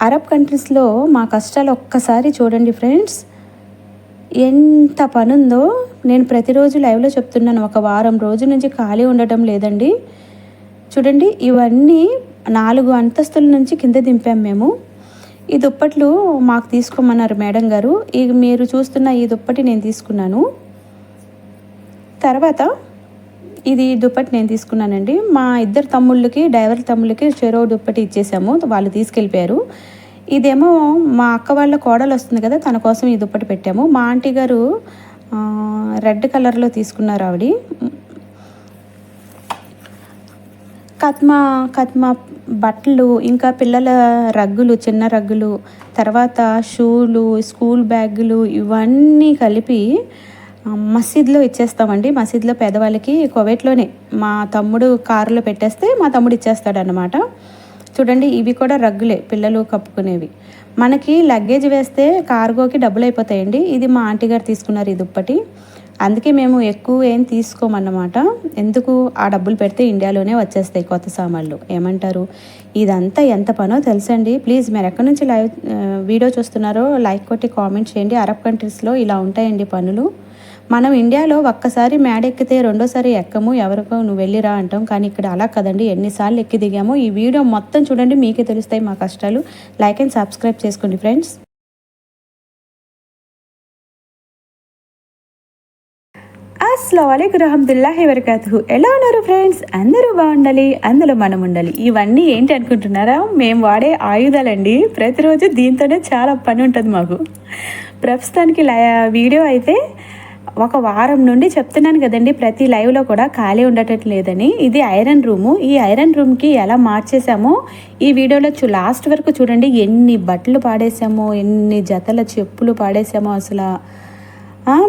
Arab కంట్రీస్లో మా కష్టాలు ఒక్కసారి చూడండి ఫ్రెండ్స్. ఎంత పనుందో నేను ప్రతిరోజు లైవ్లో చెప్తున్నాను. ఒక వారం రోజుల నుంచి ఖాళీ ఉండటం లేదండి. చూడండి, ఇవన్నీ 4 అంతస్తుల నుంచి కింద దింపాం మేము. ఈ దుప్పట్లు మాకు తీసుకోమన్నారు మేడం గారు. మీరు చూస్తున్న ఈ దుప్పటి నేను తీసుకున్నాను. తర్వాత ఇది దుప్పటి నేను తీసుకున్నానండి. మా ఇద్దరు తమ్ముళ్ళకి, డ్రైవర్ తమ్ముళ్ళకి చెరో దుప్పటి ఇచ్చేసాము. వాళ్ళు తీసుకెళ్ళిపోయారు. ఇదేమో మా అక్క వాళ్ళ కోడలు వస్తుంది కదా, తన కోసం ఈ దుప్పటి పెట్టాము. మా ఆంటీ గారు రెడ్ కలర్లో తీసుకున్నారు ఆవిడ. కత్మా బట్టలు, ఇంకా పిల్లల రగ్గులు, చిన్న రగ్గులు, తర్వాత షూలు, స్కూల్ బ్యాగులు ఇవన్నీ కలిపి మసీద్లో ఇచ్చేస్తామండి. మసీద్లో పేదవాళ్ళకి కువైట్లోనే మా తమ్ముడు కారులో పెట్టేస్తే మా తమ్ముడు ఇచ్చేస్తాడనమాట. చూడండి, ఇవి కూడా రగ్గులే, పిల్లలు కప్పుకునేవి. మనకి లగేజ్ వేస్తే కార్గోకి డబ్బులు అయిపోతాయండి. ఇది మా ఆంటీ గారు తీసుకున్నారు ఈ దుప్పటి. అందుకే మేము ఎక్కువ ఏం తీసుకోమన్నమాట. ఎందుకు, ఆ డబ్బులు పెడితే ఇండియాలోనే వచ్చేస్తాయి కొత్త సామాన్లు. ఏమంటారు? ఇదంతా ఎంత పనో తెలుసండి. ప్లీజ్ మీరు ఎక్కడి నుంచి వీడియో చూస్తున్నారో లైక్ కొట్టి కామెంట్ చేయండి. అరబ్ కంట్రీస్లో ఇలా ఉంటాయండి పనులు. మనం ఇండియాలో ఒక్కసారి మేడ ఎక్కితే రెండోసారి ఎక్కము, ఎవరికో నువ్వు వెళ్ళిరా అంటాం. కానీ ఇక్కడ అలా కదండి, ఎన్నిసార్లు ఎక్కి దిగామో. ఈ వీడియో మొత్తం చూడండి, మీకే తెలుస్తాయి మా కష్టాలు. లైక్ అండ్ సబ్స్క్రైబ్ చేసుకోండి ఫ్రెండ్స్. అస్సలాము అలైకుం రహమతుల్లాహి వబరకాతుహు. ఎలా ఉన్నారు ఫ్రెండ్స్? అందరూ బాగుండాలి, అందులో మనం ఉండాలి. ఇవన్నీ ఏంటి అనుకుంటున్నారా? మేము వాడే ఆయుధాలండి. ప్రతిరోజు దీంతోనే చాలా పని ఉంటుంది మాకు. ప్రస్తుతానికి వీడియో అయితే ఒక వారం నుండి చెప్తున్నాను కదండి, ప్రతి లైవ్లో కూడా ఖాళీ ఉండటం లేదని. ఇది ఐరన్ రూము. ఈ ఐరన్ రూమ్కి ఎలా మార్చేసామో ఈ వీడియోలో లాస్ట్ వరకు చూడండి. ఎన్ని బట్టలు పాడేసామో, ఎన్ని జతల చెప్పులు పాడేసామో అసలు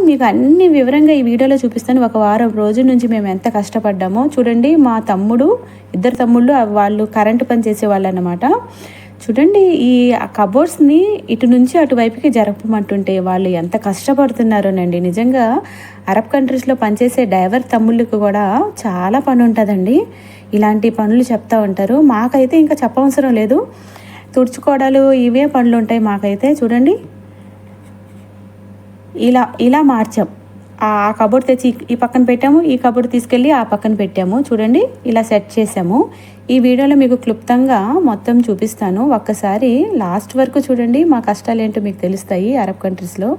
మీకు అన్ని వివరంగా ఈ వీడియోలో చూపిస్తాను. ఒక వారం రోజుల నుంచి మేము ఎంత కష్టపడ్డామో చూడండి. మా తమ్ముడు, ఇద్దరు తమ్ముళ్ళు, వాళ్ళు కరెంటు పని చేసేవాళ్ళు అన్నమాట. చూడండి, ఈ కబోర్డ్స్ని ఇటు నుంచి అటువైపుకి జరపమంటుంటే వాళ్ళు ఎంత కష్టపడుతున్నారోనండి. నిజంగా అరబ్ కంట్రీస్లో పనిచేసే డ్రైవర్ తమ్ముళ్ళకి కూడా చాలా పని ఉంటుందండి. ఇలాంటి పనులు చెప్తూ ఉంటారు. మాకైతే ఇంకా చెప్పవసరం లేదు. తుడుచుకోవడాలు ఇవే పనులు ఉంటాయి మాకైతే. చూడండి, ఇలా మార్చాం. ఆ కబోర్డ్ తెచ్చి ఈ పక్కన పెట్టాము, ఈ కబోర్డ్ తీసుకెళ్ళి ఆ పక్కన పెట్టాము. చూడండి, ఇలా సెట్ చేసాము. ఈ వీడియోలో మీకు క్లుప్తంగా మొత్తం చూపిస్తాను. ఒక్కసారి లాస్ట్ వరకు చూడండి. మా కష్టాలు ఏంటో మీకు తెలుస్తాయి. అరబ్ కంట్రీస్లో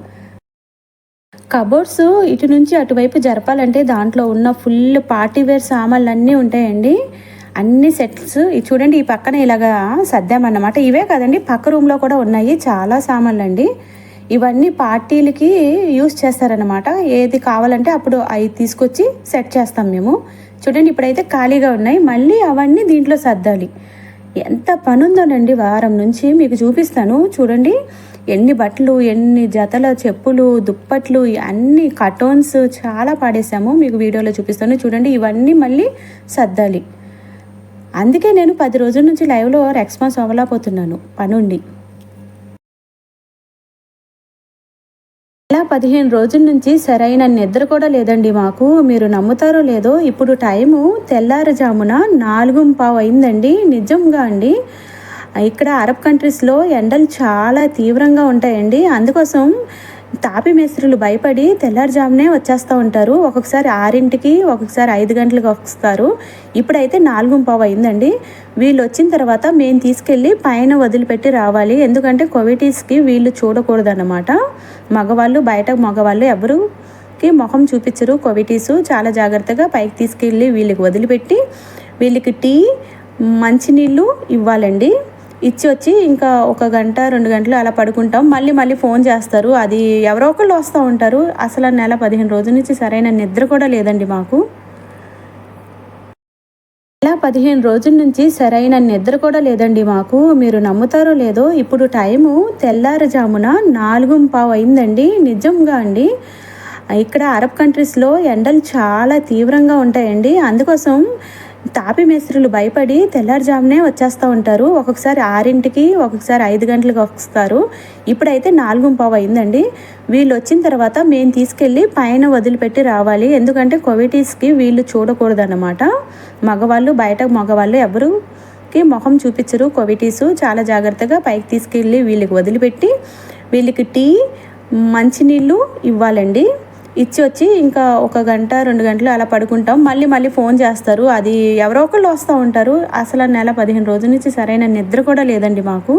కబోర్డ్స్ ఇటు నుంచి అటువైపు జరపాలంటే దాంట్లో ఉన్న ఫుల్ పార్టీవేర్ సామాన్లు అన్నీ ఉంటాయండి. అన్ని సెట్స్ చూడండి. ఈ పక్కన ఇలాగా సర్దామన్నమాట. ఇవే కదండి, పక్క రూమ్లో కూడా ఉన్నాయి చాలా సామాన్లు అండి. ఇవన్నీ పార్టీలకి యూస్ చేస్తారనమాట. ఏది కావాలంటే అప్పుడు అవి తీసుకొచ్చి సెట్ చేస్తాం మేము. చూడండి, ఇప్పుడైతే ఖాళీగా ఉన్నాయి. మళ్ళీ అవన్నీ దీంట్లో సర్దాలి. ఎంత పని ఉందోనండి. వారం నుంచి మీకు చూపిస్తాను. చూడండి, ఎన్ని బట్టలు, ఎన్ని జతల చెప్పులు, దుప్పట్లు, అన్ని కటోన్స్ చాలా పాడేసాము. మీకు వీడియోలో చూపిస్తాను. చూడండి, ఇవన్నీ మళ్ళీ సర్దాలి. అందుకే నేను 10 రోజుల నుంచి లైవ్లో రెస్పాన్స్ అవ్వలేకపోతున్నాను పనుండి. ఇలా 15 రోజుల నుంచి సరైన నిద్ర కూడా లేదండి మాకు. మీరు నమ్ముతారో లేదో, ఇప్పుడు టైము తెల్లారుజామున 4:15 అయిందండి. నిజంగా అండి, ఇక్కడ అరబ్ కంట్రీస్లో ఎండలు చాలా తీవ్రంగా ఉంటాయండి. అందుకోసం తాపి మేస్త్రులు భయపడి తెల్లారుజామునే వచ్చేస్తూ ఉంటారు. ఒక్కొక్కసారి 6ంటికి, ఒక్కొక్కసారి 5 గంటలకు వస్తారు. ఇప్పుడైతే 4:15 అయిందండి. వీళ్ళు వచ్చిన తర్వాత మేము తీసుకెళ్ళి పైన వదిలిపెట్టి రావాలి. ఎందుకంటే కోవిటీస్కి వీళ్ళు చూడకూడదన్నమాట. మగవాళ్ళు బయట, మగవాళ్ళు ఎవరికి ముఖం చూపించరు. కోవిటీసు చాలా జాగ్రత్తగా పైకి తీసుకెళ్ళి వీళ్ళకి వదిలిపెట్టి వీళ్ళకి టీ, మంచినీళ్ళు ఇవ్వాలండి. ఇచ్చి వచ్చి ఇంకా 1 గంట 2 గంటలు అలా పడుకుంటాం. మళ్ళీ ఫోన్ చేస్తారు. అది ఎవరో ఒకళ్ళు వస్తూ ఉంటారు. అసలు నెల 15 రోజుల నుంచి సరైన నిద్ర కూడా లేదండి మాకు. నెల 15 రోజుల నుంచి సరైన నిద్ర కూడా లేదండి మాకు. మీరు నమ్ముతారో లేదో, ఇప్పుడు టైము తెల్లారుజామున 4:15 అయిందండి. నిజంగా అండి, ఇక్కడ అరబ్ కంట్రీస్లో ఎండలు చాలా తీవ్రంగా ఉంటాయండి. అందుకోసం తాపి మేస్త్రులు భయపడి తెల్లారుజామునే వచ్చేస్తూ ఉంటారు. ఒక్కొక్కసారి 6ంటికి, ఒక్కొక్కసారి 5 గంటలకు వస్తారు. ఇప్పుడైతే 4:15 అయిందండి. వీళ్ళు వచ్చిన తర్వాత మేము తీసుకెళ్ళి పైన వదిలిపెట్టి రావాలి. ఎందుకంటే కోవిటీస్కి వీళ్ళు చూడకూడదన్నమాట. మగవాళ్ళు బయట, మగవాళ్ళు ఎవరు పిల్లలకి మొహం చూపించరు కొవిటీసు. చాలా జాగ్రత్తగా పైకి తీసుకెళ్ళి వీళ్ళకి వదిలిపెట్టి వీళ్ళకి టీ మంచినీళ్ళు ఇవ్వాలండి. ఇచ్చి వచ్చి ఇంకా 1 గంట 2 గంటలు అలా పడుకుంటాం. మళ్ళీ ఫోన్ చేస్తారు. అది ఎవరో ఒకళ్ళు వస్తూ ఉంటారు. అసలు నెల 15 రోజుల నుంచి సరైన నిద్ర కూడా లేదండి మాకు.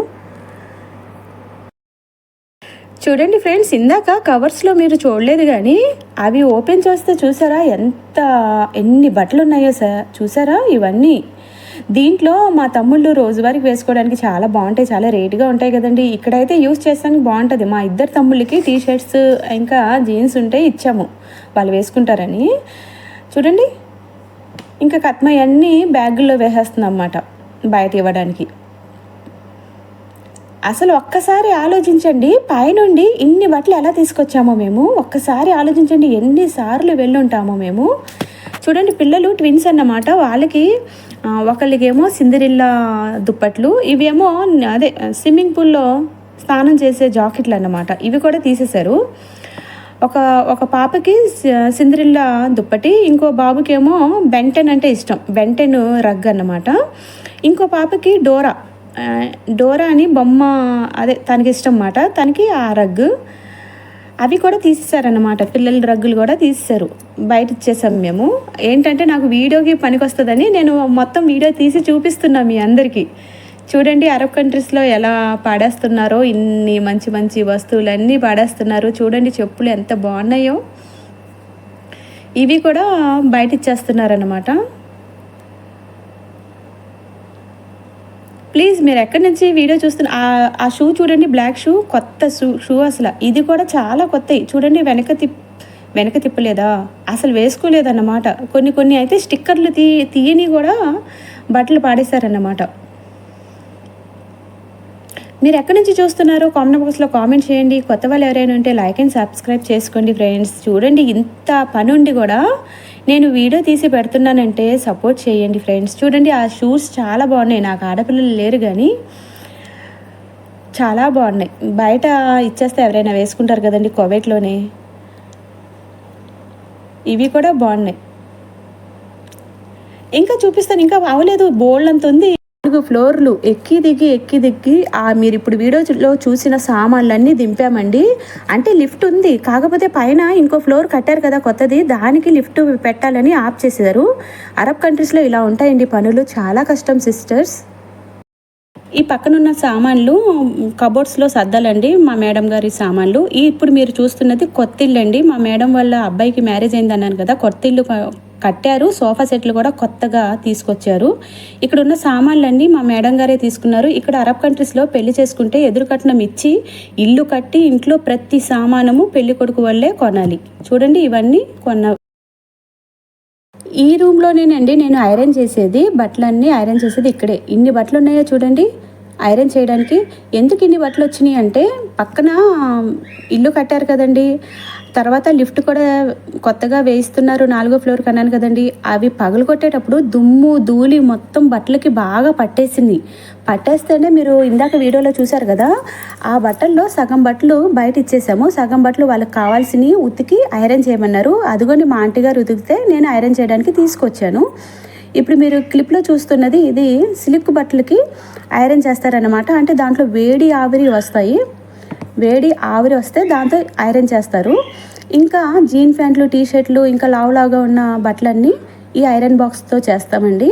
చూడండి ఫ్రెండ్స్, ఇందాక కవర్స్లో మీరు చూడలేదు కానీ అవి ఓపెన్ చేస్తే చూసారా ఎన్ని బట్టలు ఉన్నాయో సార్, చూసారా ఇవన్నీ. దీంట్లో మా తమ్ముళ్ళు రోజువారికి వేసుకోవడానికి చాలా బాగుంటాయి, చాలా రేటుగా ఉంటాయి కదండి. ఇక్కడైతే యూస్ చేస్తానికి బాగుంటుంది. మా ఇద్దరు తమ్ముళ్ళకి టీ షర్ట్స్ ఇంకా జీన్స్ ఉంటే ఇచ్చాము, వాళ్ళు వేసుకుంటారని. చూడండి, ఇంకా కత్మయ్య అన్నీ బ్యాగుల్లో వేసేస్తుంది అన్నమాట బయట ఇవ్వడానికి. అసలు ఒక్కసారి ఆలోచించండి, పైనుండి ఇన్ని బట్టలు ఎలా తీసుకొచ్చామో మేము. ఒక్కసారి ఆలోచించండి ఎన్నిసార్లు వెళ్ళుంటామో మేము. చూడండి, పిల్లలు ట్విన్స్ అన్నమాట. వాళ్ళకి ఒకళ్ళకేమో సిందరిల్లా దుప్పట్లు, ఇవేమో అదే స్విమ్మింగ్ పూల్లో స్నానం చేసే జాకెట్లు అన్నమాట. ఇవి కూడా తీసేశారు. ఒక పాపకి సిందరిల్లా దుప్పటి, ఇంకో బాబుకేమో బెంటెన్ అంటే ఇష్టం, బెంటెన్ రగ్ అన్నమాట. ఇంకో పాపకి డోరా అని బొమ్మ, అదే తనకి ఇష్టం అన్నమాట, తనకి ఆ రగ్గు. అవి కూడా తీసేశారన్నమాట. పిల్లల రగ్గులు కూడా తీసేశారు, బయట ఇచ్చేసాం మేము. ఏంటంటే నాకు వీడియోకి పనికొస్తుందని నేను మొత్తం వీడియో తీసి చూపిస్తున్నా మీ అందరికీ. చూడండి అరబ్ కంట్రీస్లో ఎలా పాడేస్తున్నారో, ఇన్ని మంచి మంచి వస్తువులన్నీ పాడేస్తున్నారు. చూడండి చెప్పులు ఎంత బాగున్నాయో, ఇవి కూడా బయట ఇచ్చేస్తున్నారన్నమాట. ప్లీజ్ మీరు ఎక్కడి నుంచి వీడియో చూస్తున్న ఆ షూ చూడండి, బ్లాక్ షూ, కొత్త షూ అసలు. ఇది కూడా చాలా కొత్తవి. చూడండి, వెనక తిప్పలేదా, అసలు వేసుకోలేదన్నమాట. కొన్ని అయితే స్టిక్కర్లు తీయని కూడా బట్టలు పాడేశారన్నమాట. మీరు ఎక్కడి నుంచి చూస్తున్నారో కామెంట్ బాక్స్లో కామెంట్ చేయండి. కొత్త వాళ్ళు ఎవరైనా ఉంటే లైక్ అండ్ సబ్స్క్రైబ్ చేసుకోండి ఫ్రెండ్స్. చూడండి, ఇంత పని ఉండి కూడా నేను వీడియో తీసి పెడుతున్నానంటే సపోర్ట్ చేయండి ఫ్రెండ్స్. చూడండి, ఆ షూస్ చాలా బాగున్నాయి. నాకు ఆడపిల్లలు లేరు కానీ చాలా బాగున్నాయి. బయట ఇచ్చేస్తే ఎవరైనా వేసుకుంటారు కదండి కోవేట్లోనే. ఇవి కూడా బాగున్నాయి. ఇంకా చూపిస్తాను, ఇంకా అవలేదు, బోల్డ్ అంత ఉంది. 4 ఫ్లోర్లు ఎక్కి దిగి మీరు ఇప్పుడు వీడియోలో చూసిన సామాన్లన్నీ దింపామండి. అంటే లిఫ్ట్ ఉంది, కాకపోతే పైన ఇంకో ఫ్లోర్ కట్టారు కదా కొత్తది, దానికి లిఫ్ట్ పెట్టాలని ఆఫ్ చేశారు. అరబ్ కంట్రీస్లో ఇలా ఉంటాయండి పనులు, చాలా కష్టం సిస్టర్స్. ఈ పక్కనున్న సామాన్లు కబోర్డ్స్లో సర్దాలండి, మా మేడం గారి సామాన్లు. ఇప్పుడు మీరు చూస్తున్నది కొత్త ఇల్లు అండి. మా మేడం వాళ్ళ అబ్బాయికి మ్యారేజ్ అయింది అన్నాను కదా, కొత్త ఇల్లు కట్టారు. సోఫా సెట్లు కూడా కొత్తగా తీసుకొచ్చారు. ఇక్కడ ఉన్న సామాన్లన్నీ మా మేడం గారే తీసుకున్నారు. ఇక్కడ అరబ్ కంట్రీస్లో పెళ్లి చేసుకుంటే ఎదురు కట్నం ఇచ్చి ఇల్లు కట్టి ఇంట్లో ప్రతి సామానము పెళ్లి కొడుకు వల్లే కొనాలి. చూడండి, ఇవన్నీ ఈ రూమ్లోనేనండి నేను ఐరన్ చేసేది, బట్టలన్నీ ఐరన్ చేసేది ఇక్కడే. ఇన్ని బట్టలు ఉన్నాయో చూడండి ఐరన్ చేయడానికి. ఎందుకు ఇన్ని బట్టలు వచ్చినాయి అంటే, పక్కన ఇల్లు కట్టారు కదండి, తర్వాత లిఫ్ట్ కూడా కొత్తగా వేయిస్తున్నారు 4వ ఫ్లోర్కి అన్నాను కదండి. అవి పగలు కొట్టేటప్పుడు దుమ్ము ధూళి మొత్తం బట్టలకి బాగా పట్టేస్తేనే మీరు ఇందాక వీడియోలో చూసారు కదా, ఆ బట్టల్లో సగం బట్టలు బయట ఇచ్చేసాము, సగం బట్టలు వాళ్ళకి కావాల్సినవి ఉతికి ఐరన్ చేయమన్నారు. అదిగోని మా ఆంటీ గారు ఉతికితే నేను ఐరన్ చేయడానికి తీసుకొచ్చాను. ఇప్పుడు మీరు క్లిప్లో చూస్తున్నది ఇది సిల్క్ బట్టలకి ఐరన్ చేస్తారన్నమాట. అంటే దాంట్లో వేడి ఆవిరి వస్తే దాంతో ఐరన్ చేస్తారు. ఇంకా జీన్ ప్యాంట్లు, టీషర్ట్లు, ఇంకా లావులాగా ఉన్న బట్టలన్నీ ఈ ఐరన్ బాక్స్తో చేస్తామండి.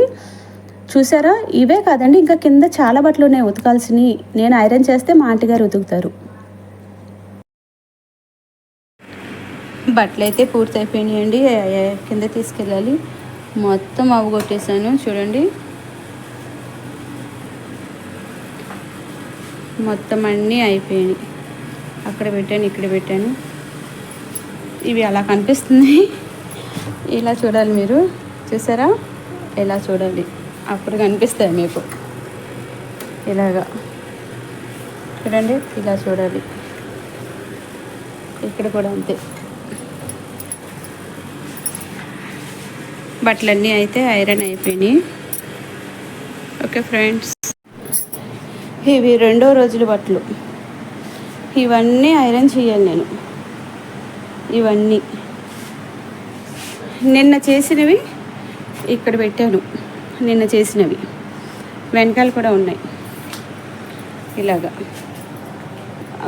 చూసారా, ఇవే కాదండి ఇంకా కింద చాలా బట్టలు ఉన్నాయి ఉతకాల్సినవి. నేను ఐరన్ చేస్తే మా ఆంటీ గారు ఉతుకుతారు. బట్టలు అయితే పూర్తయిపోయినాయండి, కింద తీసుకెళ్ళాలి. మొత్తం అవగొట్టేసాను చూడండి, మొత్తం అన్నీ అయిపోయాయి. అక్కడ పెట్టాను, ఇక్కడ పెట్టాను. ఇవి అలా కనిపిస్తున్నాయి, ఇలా చూడాలి మీరు. చూసారా, ఇలా చూడాలి, అప్పుడు కనిపిస్తాయి మీకు. ఇలాగా చూడండి, ఇలా చూడాలి. ఇక్కడ కూడా అంతే. బట్టలన్నీ అయితే ఐరన్ అయిపోయినాయి. ఓకే ఫ్రెండ్స్, ఇవి 2వ రోజుల బట్టలు. ఇవన్నీ ఐరన్ చేయాలి నేను. ఇవన్నీ నిన్న చేసినవి ఇక్కడ పెట్టాను, నిన్న చేసినవి. వెనకాల కూడా ఉన్నాయి, ఇలాగా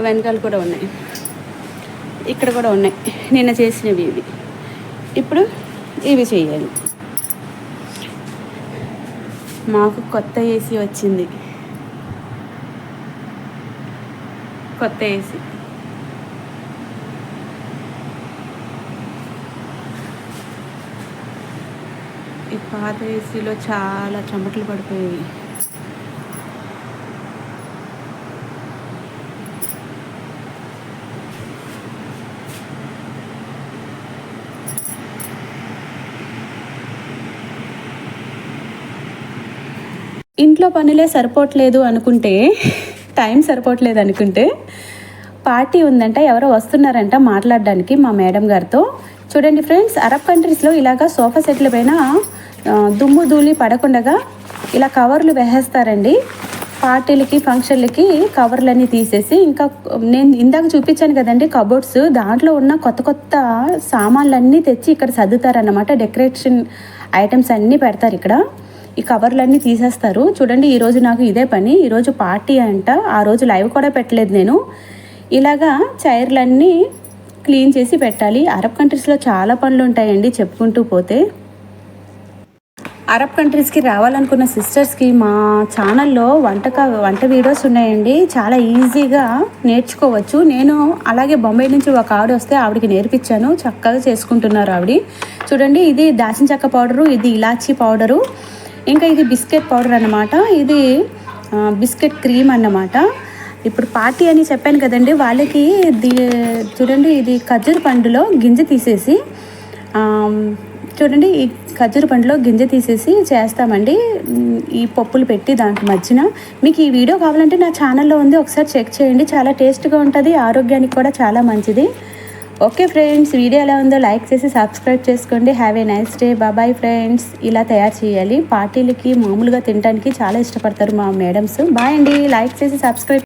వెనకాల కూడా ఉన్నాయి, ఇక్కడ కూడా ఉన్నాయి. నిన్న చేసినవి ఇవి. ఇప్పుడు ఇవి చేయాలి. మాకు కొత్త ఏసీ వచ్చింది, కొత్త ఏసీ. ఈ పాత ఏసీలో చాలా చెమటలు పడిపోయాయి. ఇంట్లో పనులే సరిపోవట్లేదు అనుకుంటే, టైం సరిపోవట్లేదు అనుకుంటే, పార్టీ ఉందంట, ఎవరో వస్తున్నారంట మాట్లాడడానికి మా మేడం గారితో. చూడండి ఫ్రెండ్స్, అరబ్ కంట్రీస్లో ఇలాగా సోఫా సెట్ల పైన దుమ్ము ధూళి పడకుండా ఇలా కవర్లు వేసేస్తారండి. పార్టీలకి ఫంక్షన్లకి కవర్లన్నీ తీసేసి, ఇంకా నేను ఇందాక చూపించాను కదండి కబోర్డ్స్, దాంట్లో ఉన్న కొత్త కొత్త సామాన్లన్నీ తెచ్చి ఇక్కడ సర్దుతారన్నమాట. డెకరేషన్ ఐటమ్స్ అన్నీ పెడతారు ఇక్కడ. ఈ కవర్లన్నీ తీసేస్తారు. చూడండి, ఈరోజు నాకు ఇదే పని. ఈరోజు పార్టీ అంట, ఆ రోజు లైవ్ కూడా పెట్టలేదు నేను. ఇలాగా చైర్లన్నీ క్లీన్ చేసి పెట్టాలి. అరబ్ కంట్రీస్లో చాలా పనులు ఉంటాయండి చెప్పుకుంటూ పోతే. అరబ్ కంట్రీస్కి రావాలనుకున్న సిస్టర్స్కి మా ఛానల్లో వంట వీడియోస్ ఉన్నాయండి. చాలా ఈజీగా నేర్చుకోవచ్చు. నేను అలాగే బొంబాయి నుంచి ఒక ఆవిడ వస్తే ఆవిడకి నేర్పించాను, చక్కగా చేసుకుంటున్నారు ఆవిడ. చూడండి, ఇది దాల్చిన చెక్క పౌడరు, ఇది ఇలాచీ పౌడరు, ఇంకా ఇది బిస్కెట్ పౌడర్ అన్నమాట. ఇది బిస్కెట్ క్రీమ్ అన్నమాట. ఇప్పుడు పార్టీ అని చెప్పాను కదండి వాళ్ళకి. చూడండి, ఇది ఖర్జూర పండులో గింజ తీసేసి, చూడండి ఈ ఖర్జూర పండులో గింజ తీసేసి చేస్తామండి ఈ పప్పులు పెట్టి దాంట్లో మధ్యన. మీకు ఈ వీడియో కావాలంటే నా ఛానల్లో ఉంది, ఒకసారి చెక్ చేయండి. చాలా టేస్ట్గా ఉంటుంది, ఆరోగ్యానికి కూడా చాలా మంచిది. ఓకే ఫ్రెండ్స్, వీడియో ఎలా ఉందో లైక్ చేసి సబ్స్క్రైబ్ చేసుకోండి. Have a nice day. Bye friends. ఇలా తయారు చేయాలి. పార్టీలకి మామూలుగా తినడానికి చాలా ఇష్టపడతారు మా మేడమ్స్. బాయ్ అండి. లైక్ చేసి సబ్స్క్రైబ్